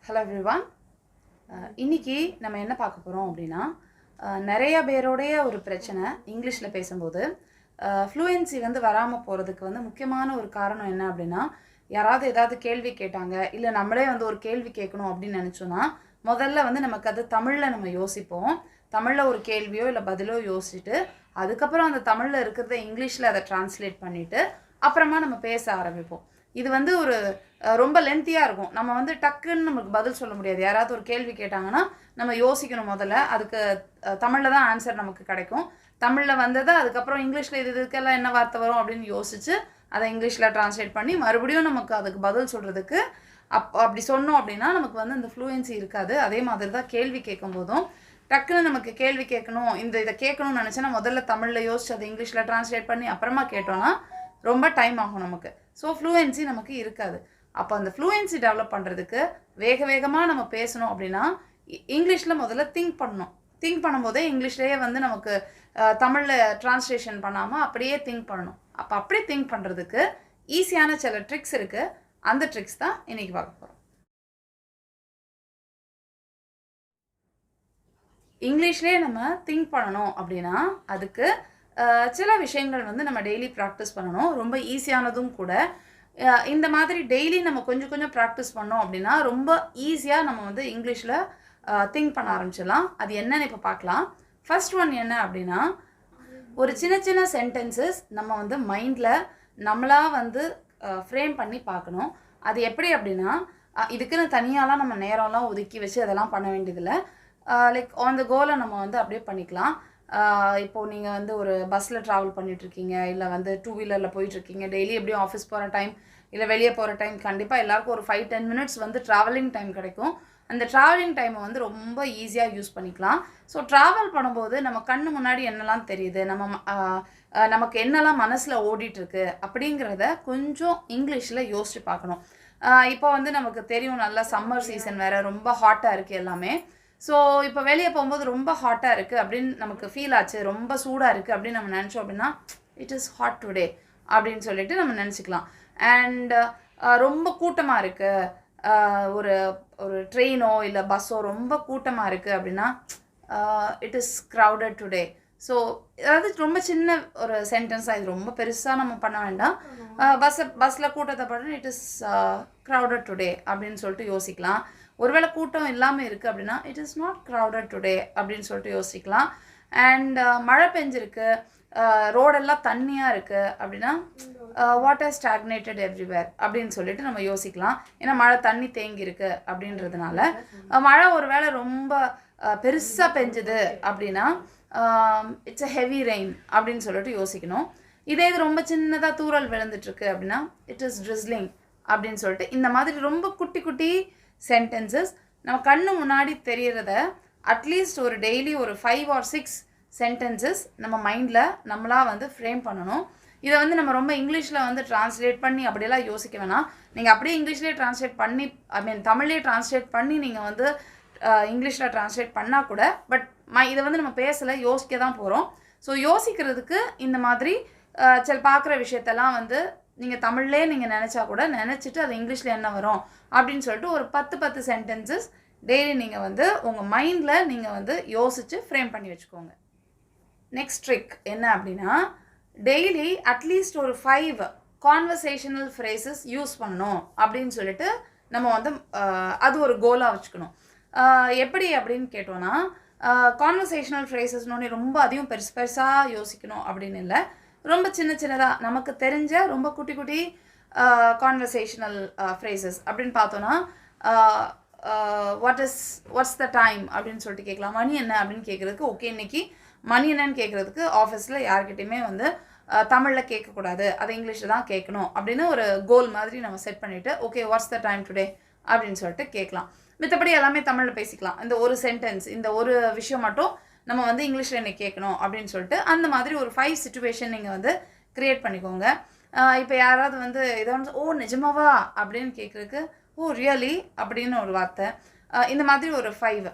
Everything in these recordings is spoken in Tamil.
Hello everyone. இன்னைக்கு நம்ம என்ன பார்க்க போறோம் அப்படினா நிறைய பேரோடைய ஒரு பிரச்சனை இங்கிலீஷ்ல பேசும்போது ஃப்ளூயன்சி வந்து வராம போறதுக்கு வந்து முக்கியமான ஒரு காரணம் என்ன அப்படினா யாராவது ஏதாவது கேள்வி கேட்டாங்க இல்ல நம்மளே வந்து ஒரு கேள்வி கேட்கணும் அப்படி நினைச்சோம்னா முதல்ல வந்து நமக்கு அது தமிழ்ல நம்ம யோசிப்போம். தமிழ்ல ஒரு கேள்வியோ இல்ல பதிலோ யோசிச்சிட்டு அதுக்கு அப்புறம் அந்த தமிழ்ல இருக்குறதை இங்கிலீஷ்ல அதை ட்ரான்ஸ்லேட் பண்ணிட்டு அப்புறமா நம்ம பேச ஆரம்பிப்போம். இது வந்து ஒரு ரொம்ப லென்த்தியா இருக்கும். நம்ம வந்து டக்குன்னு நமக்கு பதில் சொல்ல முடியாது. யாராவது ஒரு கேள்வி கேட்டாங்கன்னா நம்ம யோசிக்கணும் முதல்ல. அதுக்கு தமிழ்ல தான் ஆன்சர் நமக்கு கிடைக்கும். தமிழ்ல வந்தது அதுக்கப்புறம் இங்கிலீஷ்ல இதுக்கெல்லாம் என்ன வார்த்தை வரும் அப்படின்னு யோசிச்சு அதை இங்கிலீஷ்ல டிரான்ஸ்லேட் பண்ணி மறுபடியும் நமக்கு அதுக்கு பதில் சொல்றதுக்கு அப்படி சொன்னோம் அப்படின்னா நமக்கு வந்து இந்த ஃப்ளூயன்சி இருக்காது. அதே மாதிரி தான் கேள்வி கேட்கும் போதும் டக்குன்னு நமக்கு கேள்வி கேட்கணும் இதை கேட்கணும்னு நினச்சேன்னா முதல்ல தமிழில் யோசிச்சு அதை இங்கிலீஷில் டிரான்ஸ்லேட் பண்ணி அப்புறமா கேட்டோன்னா ரொம்ப டைம் ஆகும் நமக்கு. ஸோ ஃப்ளூயன்சி நமக்கு இருக்காது. அப்போ அந்த ஃப்ளூயன்சி டெவலப் பண்ணுறதுக்கு வேகமாக நம்ம பேசணும் அப்படின்னா இங்கிலீஷில் முதல்ல திங்க் பண்ணணும். திங்க் பண்ணும்போதே இங்கிலீஷ்லேயே வந்து நமக்கு தமிழில் டிரான்ஸ்லேஷன் பண்ணாமல் அப்படியே திங்க் பண்ணணும். அப்போ அப்படியே திங்க் பண்ணுறதுக்கு ஈஸியான சில ட்ரிக்ஸ் இருக்குது. அந்த ட்ரிக்ஸ் தான் இன்றைக்கி பார்க்க போகிறோம். இங்கிலீஷ்லேயே நம்ம திங்க் பண்ணணும் அப்படின்னா அதுக்கு சில விஷயங்கள் வந்து நம்ம டெய்லி ப்ராக்டிஸ் பண்ணணும். ரொம்ப ஈஸியானதும் கூட. இந்த மாதிரி டெய்லி நம்ம கொஞ்சம் ப்ராக்டிஸ் பண்ணோம் அப்படின்னா ரொம்ப ஈஸியாக நம்ம வந்து இங்கிலீஷில் திங்க் பண்ண ஆரம்பிச்சிடலாம். அது என்னன்னு இப்போ பார்க்கலாம். ஃபர்ஸ்ட் ஒன் என்ன அப்படின்னா ஒரு சின்ன சென்டென்சஸ் நம்ம வந்து மைண்டில் நம்மளாக வந்து ஃப்ரேம் பண்ணி பார்க்கணும். அது எப்படி அப்படின்னா இதுக்குன்னு தனியாலாம் நம்ம நேரம்லாம் ஒதுக்கி வச்சு அதெல்லாம் பண்ண வேண்டியதில்லை. லைக் ஆன் த கோலை நம்ம வந்து அப்படியே பண்ணிக்கலாம். இப்போது நீங்கள் வந்து ஒரு பஸ்ஸில் ட்ராவல் பண்ணிகிட்ருக்கீங்க இல்லை வந்து 2 வீலரில் போயிட்டுருக்கீங்க. டெய்லி எப்படியும் ஆஃபீஸ் போகிற டைம் இல்லை வெளியே போகிற டைம் கண்டிப்பாக எல்லாருக்கும் ஒரு 5-10 மினிட்ஸ் வந்து ட்ராவலிங் டைம் கிடைக்கும். அந்த ட்ராவலிங் டைமை வந்து ரொம்ப ஈஸியாக யூஸ் பண்ணிக்கலாம். ஸோ ட்ராவல் பண்ணும்போது நம்ம கண்ணு முன்னாடி என்னெல்லாம் தெரியுது, நமக்கு என்னெல்லாம் மனசில் ஓடிட்டுருக்கு அப்படிங்கிறத கொஞ்சம் இங்கிலீஷில் யோசிச்சு பார்க்கணும். இப்போ வந்து நமக்கு தெரியும் நல்லா சம்மர் சீசன் வேறு, ரொம்ப ஹாட்டாக இருக்குது எல்லாமே. ஸோ இப்போ வெளியே போகும்போது ரொம்ப ஹாட்டாக இருக்குது அப்படின்னு நமக்கு ஃபீல் ஆச்சு, ரொம்ப சூடாக இருக்குது அப்படின்னு நம்ம நினச்சோம் அப்படின்னா இட் இஸ் ஹாட் டுடே அப்படின்னு சொல்லிட்டு நம்ம நினச்சிக்கலாம். அண்ட் ரொம்ப கூட்டமாக இருக்குது, ஒரு ஒரு ட்ரெயினோ இல்லை பஸ்ஸோ ரொம்ப கூட்டமாக இருக்குது அப்படின்னா it is crowded today. So அதாவது ரொம்ப சின்ன ஒரு சென்டென்ஸாக, இது ரொம்ப பெருசாக நம்ம பண்ண வேண்டாம். பஸ்ஸில் கூட்டத்தை பண்ண இட் இஸ் க்ரௌடட் டுடே அப்படின்னு சொல்லிட்டு யோசிக்கலாம். ஒருவேளை கூட்டம் இல்லாமல் இருக்குது அப்படின்னா it is not crowded today அப்படின்னு சொல்லிட்டு யோசிக்கலாம். அண்ட் மழை பெஞ்சிருக்கு, ரோடெல்லாம் தண்ணியாக இருக்குது அப்படின்னா வாட்டர் ஸ்டாக்னேட்டட் எவ்ரிவேர் அப்படின்னு சொல்லிட்டு நம்ம யோசிக்கலாம். ஏன்னா மழை தண்ணி தேங்கியிருக்கு அப்படின்றதுனால. மழை ஒரு வேளை ரொம்ப பெருசாக பெஞ்சுது அப்படின்னா இட்ஸ் அ ஹெவி ரெயின் அப்படின்னு சொல்லிட்டு யோசிக்கணும். இதே இது ரொம்ப சின்னதாக தூறல் விழுந்துட்டுருக்கு அப்படின்னா இட் இஸ் ட்ரிஸ்லிங் அப்படின்னு சொல்லிட்டு இந்த மாதிரி ரொம்ப குட்டி சென்டென்சஸ் நம்ம கண்ணு முன்னாடி தெரிகிறத அட்லீஸ்ட் ஒரு டெய்லி ஒரு 5 or 6 சென்டென்சஸ் நம்ம மைண்டில் நம்மளாக வந்து ஃப்ரேம் பண்ணணும். இதை வந்து நம்ம ரொம்ப இங்கிலீஷில் வந்து டிரான்ஸ்லேட் பண்ணி அப்படியெல்லாம் யோசிக்க வேணாம். நீங்கள் அப்படியே இங்கிலீஷ்லேயே ட்ரான்ஸ்லேட் பண்ணி தமிழ்லேயே ட்ரான்ஸ்லேட் பண்ணி நீங்கள் வந்து இங்கிலீஷில் ட்ரான்ஸ்லேட் பண்ணால் கூட பட் இதை வந்து நம்ம பேசலை, யோசிக்க தான் போகிறோம். ஸோ யோசிக்கிறதுக்கு இந்த மாதிரி சில பார்க்குற விஷயத்தெல்லாம் வந்து நீங்கள் தமிழ்லேயே நீங்கள் நினச்சா கூட நினச்சிட்டு அது இங்கிலீஷில் என்ன வரும் அப்படின்னு சொல்லிட்டு ஒரு 10 சென்டென்சஸ் டெய்லி நீங்கள் வந்து உங்கள் மைண்டில் நீங்கள் வந்து யோசித்து ஃப்ரேம் பண்ணி வச்சுக்கோங்க. நெக்ஸ்ட் ட்ரிக் என்ன அப்படின்னா டெய்லி அட்லீஸ்ட் ஒரு 5 கான்வர்சேஷனல் ஃப்ரேசஸ் யூஸ் பண்ணணும் அப்படின்னு சொல்லிட்டு நம்ம வந்து அது ஒரு கோலாக வச்சுக்கணும். எப்படி அப்படின்னு கேட்டோன்னா கான்வர்சேஷனல் ஃப்ரேசஸ்னோடனே ரொம்ப அதையும் பெருசாக யோசிக்கணும் அப்படின்னு இல்லை. ரொம்ப சின்னதாக நமக்கு தெரிஞ்ச ரொம்ப குட்டி கான்வர்சேஷனல் ஃப்ரேசஸ் அப்படின்னு பார்த்தோன்னா வாட்ஸ் த டைம் அப்படின்னு சொல்லிட்டு கேட்கலாம். மணி என்ன அப்படின்னு கேட்குறதுக்கு ஓகே இன்னைக்கு மணி என்னன்னு கேட்குறதுக்கு ஆஃபீஸில் யார்கிட்டையுமே வந்து தமிழில் கேட்கக்கூடாது, அதை இங்கிலீஷில் தான் கேட்கணும் அப்படின்னு ஒரு கோல் மாதிரி நம்ம செட் பண்ணிவிட்டு okay watts the time today அப்படின்னு சொல்லிட்டு கேட்கலாம். மித்தபடி எல்லாமே தமிழில் பேசிக்கலாம். இந்த ஒரு சென்டென்ஸ், இந்த ஒரு விஷயம் மட்டும் நம்ம வந்து இங்கிலீஷில் என்ன கேட்கணும் அப்படின்னு சொல்லிட்டு அந்த மாதிரி ஒரு 5 சிச்சுவேஷன் நீங்கள் வந்து க்ரியேட் பண்ணிக்கோங்க. இப்போ யாராவது வந்து இதை வந்து ஓ நிஜமாவா அப்படின்னு கேட்குறதுக்கு ஓ ரியலி அப்படின்னு ஒரு வார்த்தை. இந்த மாதிரி ஒரு 5.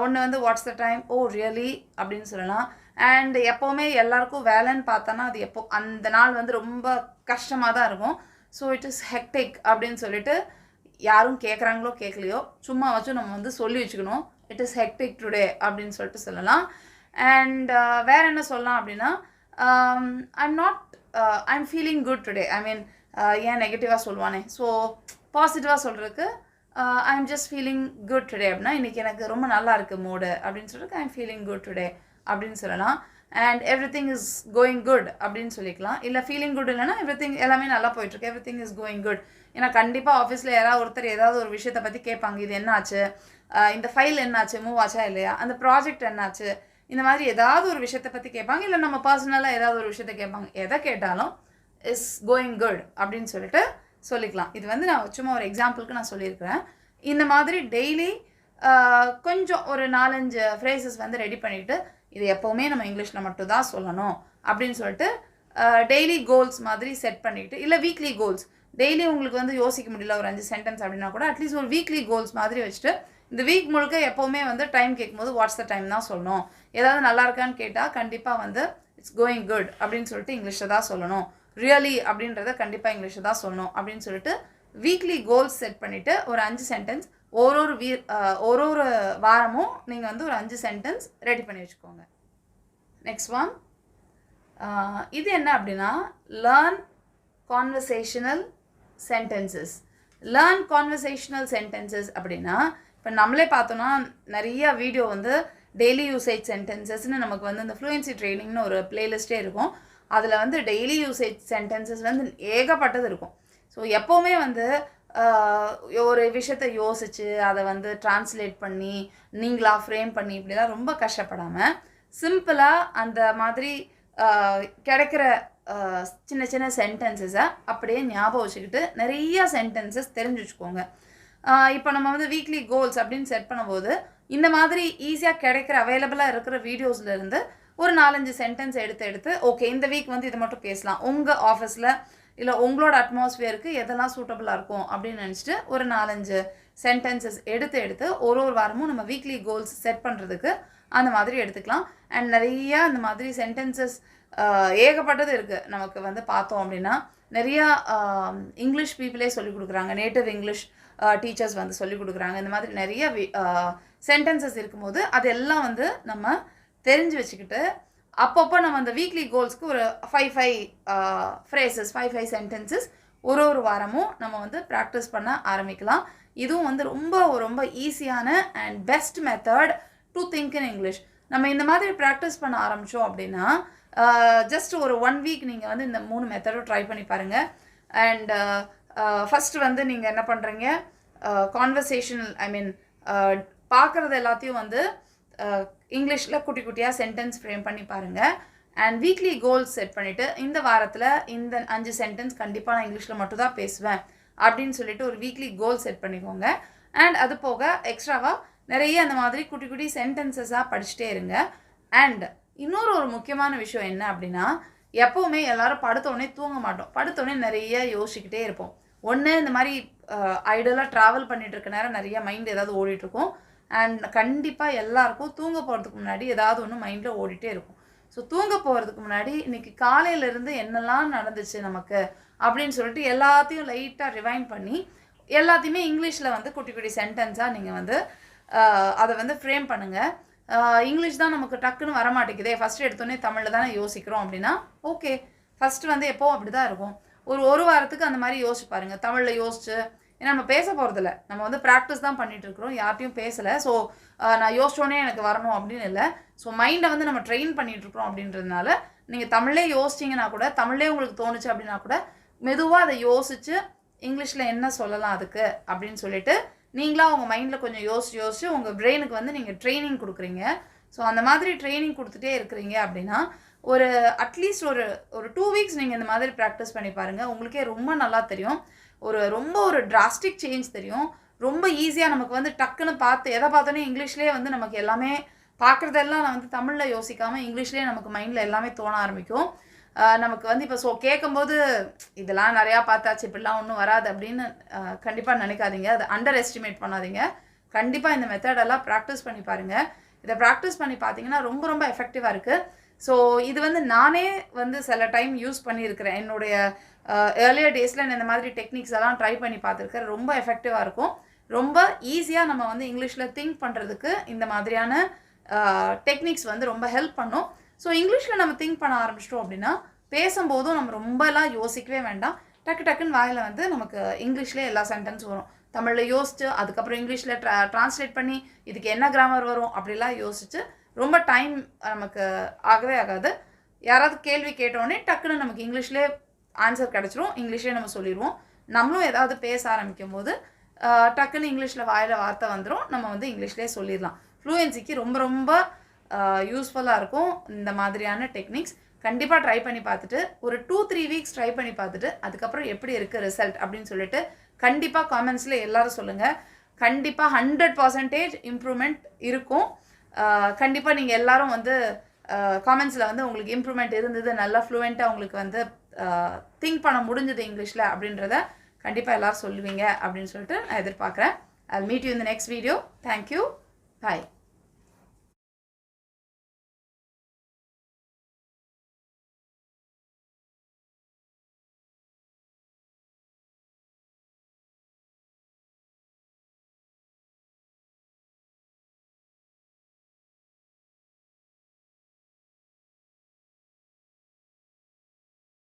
ஒன்று வந்து what's the time, oh really அப்படின்னு சொல்லலாம். அண்ட் எப்போவுமே எல்லாருக்கும் வேலைன்னு பார்த்தோன்னா அது அந்த நாள் வந்து ரொம்ப கஷ்டமாக தான் இருக்கும். ஸோ இட் இஸ் ஹெக்டிக் அப்படின்னு சொல்லிட்டு யாரும் கேட்குறாங்களோ கேட்கலையோ சும்மா வச்சும் நம்ம வந்து சொல்லி வச்சுக்கணும். இட் இஸ் ஹெக்டிக் டுடே அப்படின்னு சொல்லிட்டு சொல்லலாம். அண்ட் வேறு என்ன சொல்லலாம் அப்படின்னா, ஐம் ஃபீலிங் குட் டுடே. ஐ மீன் ஏன் நெகட்டிவாக சொல்லுவானே, ஸோ பாசிட்டிவாக சொல்கிறதுக்கு I'm just feeling good today அப்படின்னா இன்றைக்கி எனக்கு ரொம்ப நல்லா இருக்குது மூடு அப்படின்னு சொல்கிறதுக்கு ஐம் ஃபீலிங் குட் டுடே அப்படின்னு சொல்லலாம். And everything is going good அப்படின்னு சொல்லிக்கலாம். இல்லை ஃபீலிங் குட் இல்லைன்னா எவ்ரிதிங் எல்லாமே நல்லா போயிட்டுருக்கு, எவ்ரிதிங் இஸ் கோயிங் குட். ஏன்னா கண்டிப்பாக ஆஃபீஸில் யாராவது ஒருத்தர் ஏதாவது ஒரு விஷயத்தை பற்றி கேட்பாங்க. இது என்னாச்சு, இந்த ஃபைல் என்னாச்சு, மூவ் ஆச்சா இல்லையா, அந்த ப்ராஜெக்ட் என்னாச்சு, இந்த மாதிரி ஏதாவது ஒரு விஷயத்தை பற்றி கேட்பாங்க. இல்லை நம்ம பர்சனலாக ஏதாவது ஒரு விஷயத்தை கேட்பாங்க. எதை கேட்டாலும் இஸ் கோயிங் குட் அப்படின்னு சொல்லிட்டு சொல்லிக்கலாம். இது வந்து நான் சும்மா ஒரு எக்ஸாம்பிளுக்கு நான் சொல்லியிருக்கிறேன். இந்த மாதிரி டெய்லி கொஞ்சம் ஒரு 4-5 ஃப்ரேசஸ் வந்து ரெடி பண்ணிவிட்டு இது எப்போவுமே நம்ம இங்கிலீஷில் மட்டும் தான் சொல்லணும் அப்படின்னு சொல்லிட்டு டெய்லி கோல்ஸ் மாதிரி செட் பண்ணிவிட்டு, இல்லை வீக்லி கோல்ஸ், டெய்லி உங்களுக்கு வந்து யோசிக்க முடியல ஒரு 5 சென்டென்ஸ் அப்படின்னா கூட அட்லீஸ்ட் ஒரு வீக்லி கோல்ஸ் மாதிரி வச்சுட்டு இந்த வீக் முழுக்க எப்போவுமே வந்து டைம் கேட்கும்போது வாட்ஸ் த டைம் தான் சொல்லணும். ஏதாவது நல்லா இருக்கான்னு கேட்டால் கண்டிப்பாக வந்து இட்ஸ் கோயிங் குட் அப்படின்னு சொல்லிட்டு இங்கிலீஷில் தான் சொல்லணும். ரியலி அப்படின்றத கண்டிப்பாக இங்கிலீஷில் தான் சொல்லணும் அப்படின்னு சொல்லிட்டு வீக்லி கோல்ஸ் செட் பண்ணிவிட்டு ஒரு 5 சென்டென்ஸ் ஒரு வாரமும் நீங்கள் வந்து ஒரு 5 சென்டென்ஸ் ரெடி பண்ணி வச்சுக்கோங்க. நெக்ஸ்ட் ஒன், இது என்ன அப்படின்னா learn conversational sentences. Learn conversational sentences அப்படின்னா இப்போ நம்மளே பார்த்தோன்னா நிறைய வீடியோ வந்து டெய்லி யூசேஜ் சென்டென்சஸ்ன்னு நமக்கு வந்து இந்த ஃப்ளூயன்சி ட்ரைனிங்னு ஒரு பிளேலிஸ்ட்டே இருக்கும். அதில் வந்து டெய்லி யூசேஜ் சென்டென்சஸ் வந்து ஏகப்பட்டது இருக்கும். ஸோ எப்போவுமே வந்து ஒரு விஷயத்தை யோசித்து அதை வந்து டிரான்ஸ்லேட் பண்ணி நீங்களாக ஃப்ரேம் பண்ணி இப்படிலாம் ரொம்ப கஷ்டப்படாமல் சிம்பிளாக அந்த மாதிரி கிடைக்கிற சின்ன சின்ன சென்டென்சஸை அப்படியே ஞாபகம் வச்சுக்கிட்டு நிறைய சென்டென்சஸ் தெரிஞ்சு வச்சுக்கோங்க. இப்போ நம்ம வந்து வீக்லி கோல்ஸ் அப்படின்னு செட் பண்ணும்போது இந்த மாதிரி ஈஸியாக கிடைக்கிற அவைலபிளாக இருக்கிற வீடியோஸ்லேருந்து ஒரு 4-5 சென்டென்ஸ் எடுத்து ஓகே இந்த வீக் வந்து இதை மட்டும் பேசலாம், உங்கள் ஆஃபீஸில் இல்லை உங்களோட அட்மாஸ்ஃபியருக்கு எதெல்லாம் சூட்டபுளாக இருக்கும் அப்படின்னு நினச்சிட்டு ஒரு 4-5 சென்டென்சஸ் எடுத்து ஒரு வாரமும் நம்ம வீக்லி கோல்ஸ் செட் பண்ணுறதுக்கு அந்த மாதிரி எடுத்துக்கலாம். அண்ட் நிறையா இந்த மாதிரி சென்டென்சஸ் ஏகப்பட்டது இருக்குது. நமக்கு வந்து பார்த்தோம் அப்படின்னா நிறையா இங்கிலீஷ் பீப்புளே சொல்லிக் கொடுக்குறாங்க, நேட்டிவ் இங்கிலீஷ் டீச்சர்ஸ் வந்து சொல்லிக் கொடுக்குறாங்க. இந்த மாதிரி நிறைய சென்டென்சஸ் இருக்கும்போது அதெல்லாம் வந்து நம்ம தெரிஞ்சு வச்சுக்கிட்டு அப்பப்போ நம்ம அந்த வீக்லி கோல்ஸ்க்கு ஒரு 5 ஃப்ரேசஸ் 5 சென்டென்சஸ் ஒரு வாரமும் நம்ம வந்து ப்ராக்டிஸ் பண்ண ஆரம்பிக்கலாம். இதுவும் வந்து ரொம்ப ஈஸியான and best method to think in English. நம்ம இந்த மாதிரி ப்ராக்டிஸ் பண்ண ஆரம்பித்தோம் அப்படின்னா ஜஸ்ட் ஒரு 1 வீக் நீங்கள் வந்து இந்த 3 மெத்தடும் ட்ரை பண்ணி பாருங்கள். அண்ட் ஃபஸ்ட்டு வந்து நீங்கள் என்ன பண்ணுறீங்க, கான்வர்சேஷனல் ஐ மீன் பார்க்குறது எல்லாத்தையும் வந்து இங்கிலீஷில் குட்டியாக சென்டென்ஸ் ஃப்ரேம் பண்ணி பாருங்கள். அண்ட் வீக்லி கோல்ஸ் செட் பண்ணிவிட்டு இந்த வாரத்தில் இந்த 5 சென்டென்ஸ் கண்டிப்பாக நான் இங்கிலீஷில் மட்டும் தான் பேசுவேன் அப்படின்னு சொல்லிட்டு ஒரு வீக்லி கோல் செட் பண்ணிக்கோங்க. அண்ட் அது போக எக்ஸ்ட்ராவாக நிறைய அந்த மாதிரி குட்டி சென்டென்சஸாக படிச்சுட்டே இருங்க. அண்ட் இன்னொரு முக்கியமான விஷயம் என்ன அப்படின்னா, எப்போவுமே எல்லோரும் படுத்தோடனே தூங்க மாட்டோம். படுத்தோடனே நிறைய யோசிச்சுக்கிட்டே இருப்போம். ஒன்று இந்த மாதிரி ஐடலாக ட்ராவல் பண்ணிகிட்டு இருக்க நேரம் நிறைய மைண்ட் ஏதாவது ஓடிட்டுருக்கும். அண்ட் கண்டிப்பாக எல்லாருக்கும் தூங்க போகிறதுக்கு முன்னாடி ஏதாவது ஒன்று மைண்டில் ஓடிட்டே இருக்கும். ஸோ தூங்க போகிறதுக்கு முன்னாடி இன்றைக்கி காலையிலேருந்து என்னெல்லாம் நடந்துச்சு நமக்கு அப்படின்னு சொல்லிட்டு எல்லாத்தையும் லைட்டாக ரிவைண்ட் பண்ணி எல்லாத்தையுமே இங்கிலீஷில் வந்து குட்டி சென்டென்ஸாக நீங்கள் வந்து அதை வந்து ஃப்ரேம் பண்ணுங்கள். இங்கிலீஷ் தான் நமக்கு டக்குன்னு வரமாட்டேங்குதே, ஃபஸ்ட்டு எடுத்தோடனே தமிழில் தானே யோசிக்கிறோம் அப்படின்னா ஓகே, ஃபஸ்ட்டு வந்து எப்போவும் அப்படி தான் இருக்கும். ஒரு வாரத்துக்கு அந்த மாதிரி யோசிச்சு பாருங்கள். தமிழில் யோசிச்சு, ஏன்னா நம்ம பேச போகிறதில்ல, நம்ம வந்து ப்ராக்டிஸ் தான் பண்ணிகிட்ருக்குறோம், யார்ட்டையும் பேசலை. ஸோ நான் யோசிச்சோன்னே எனக்கு வரணும் அப்படின்னு இல்லை. ஸோ மைண்டை வந்து நம்ம ட்ரெயின் பண்ணிகிட்ருக்குறோம் அப்படின்றதுனால நீங்கள் தமிழே யோசிச்சிங்கன்னா கூட, தமிழே உங்களுக்கு தோணுச்சு அப்படின்னா கூட மெதுவாக அதை யோசித்து இங்கிலீஷில் என்ன சொல்லலாம் அதுக்கு அப்படின்னு சொல்லிட்டு நீங்களாக உங்கள் மைண்டில் கொஞ்சம் யோசிச்சு உங்கள் பிரெயினுக்கு வந்து நீங்கள் ட்ரைனிங் கொடுக்குறீங்க. ஸோ அந்த மாதிரி ட்ரைனிங் கொடுத்துட்டே இருக்கிறீங்க அப்படின்னா ஒரு அட்லீஸ்ட் ஒரு 2 வீக்ஸ் நீங்கள் இந்த மாதிரி ப்ராக்டிஸ் பண்ணி பாருங்கள். உங்களுக்கே ரொம்ப நல்லா தெரியும், ஒரு டிராஸ்டிக் சேஞ்ச் தெரியும். ரொம்ப ஈஸியாக நமக்கு வந்து டக்குன்னு பார்த்து எதை பார்த்தோன்னே இங்கிலீஷ்லேயே வந்து நமக்கு எல்லாமே பார்க்குறதெல்லாம் நான் வந்து தமிழில் யோசிக்காமல் இங்கிலீஷ்லேயே நமக்கு மைண்டில் எல்லாமே தோண ஆரம்பிக்கும். நமக்கு வந்து இப்போ கேட்கும்போது இதெல்லாம் நிறையா பார்த்தாச்சு, இப்படிலாம் ஒன்றும் வராது அப்படின்னு கண்டிப்பாக நினைக்காதீங்க, அதை அண்டர் எஸ்டிமேட் பண்ணாதீங்க. கண்டிப்பாக இந்த மெத்தடெல்லாம் ப்ராக்டிஸ் பண்ணி பாருங்கள். இதை ப்ராக்டிஸ் பண்ணி பார்த்தீங்கன்னா ரொம்ப எஃபெக்டிவாக இருக்குது. ஸோ இது வந்து நானே வந்து சில டைம் யூஸ் பண்ணியிருக்கிறேன். என்னுடைய ஏர்லியர் டேஸில் நான் இந்த மாதிரி டெக்னிக்ஸ் எல்லாம் ட்ரை பண்ணி பார்த்துருக்கேன். ரொம்ப எஃபெக்டிவாக இருக்கும். ரொம்ப ஈஸியாக நம்ம வந்து இங்கிலீஷில் திங்க் பண்ணுறதுக்கு இந்த மாதிரியான டெக்னிக்ஸ் வந்து ரொம்ப ஹெல்ப் பண்ணும். ஸோ இங்கிலீஷில் நம்ம திங்க் பண்ண ஆரம்பிச்சிட்டோம் அப்படின்னா பேசும்போதும் நம்ம ரொம்பலாம் யோசிக்கவே வேண்டாம். டக்கு டக்குன்னு வாயில் வந்து நமக்கு இங்கிலீஷ்லேயே எல்லா சென்டென்ஸ் வரும். தமிழில் யோசிச்சு அதுக்கப்புறம் இங்கிலீஷில் ட்ரான்ஸ்லேட் பண்ணி இதுக்கு என்ன கிராமர் வரும் அப்படிலாம் யோசிச்சு ரொம்ப டைம் நமக்கு ஆகவே ஆகாது. யாராவது கேள்வி கேட்டோடனே டக்குன்னு நமக்கு இங்கிலீஷ்லேயே ஆன்சர் கிடச்சிரும். இங்கிலீஷ்லேயே நம்ம சொல்லிடுவோம். நம்மளும் ஏதாவது பேச ஆரம்பிக்கும் போது டக்குன்னு இங்கிலீஷில் வாயில் வார்த்தை வந்துடும். நம்ம வந்து இங்கிலீஷ்லேயே சொல்லிடலாம். ஃப்ளூயன்சிக்கு ரொம்ப ரொம்ப யூஸ்ஃபுல்லாக இருக்கும் இந்த மாதிரியான டெக்னிக்ஸ். கண்டிப்பாக ட்ரை பண்ணி பார்த்துட்டு ஒரு 2-3 வீக்ஸ் ட்ரை பண்ணி பார்த்துட்டு அதுக்கப்புறம் எப்படி இருக்குது ரிசல்ட் அப்படின்னு சொல்லிட்டு கண்டிப்பாக காமெண்ட்ஸில் எல்லோரும் சொல்லுங்கள். கண்டிப்பாக 100% இம்ப்ரூவ்மெண்ட் இருக்கும். கண்டிப்பாக நீங்கள் எல்லோரும் வந்து காமெண்ட்ஸில் வந்து உங்களுக்கு இம்ப்ரூவ்மெண்ட் இருந்தது, நல்லா ஃப்ளூயண்ட்டாக உங்களுக்கு வந்து திங்க் பண்ண முடிஞ்சது இங்கிலீஷில் அப்படின்றத கண்டிப்பாக எல்லோரும் சொல்லுவீங்க அப்படின்னு சொல்லிட்டு நான் எதிர்பார்க்குறேன். I'll meet you in the next video. Thank you. Bye.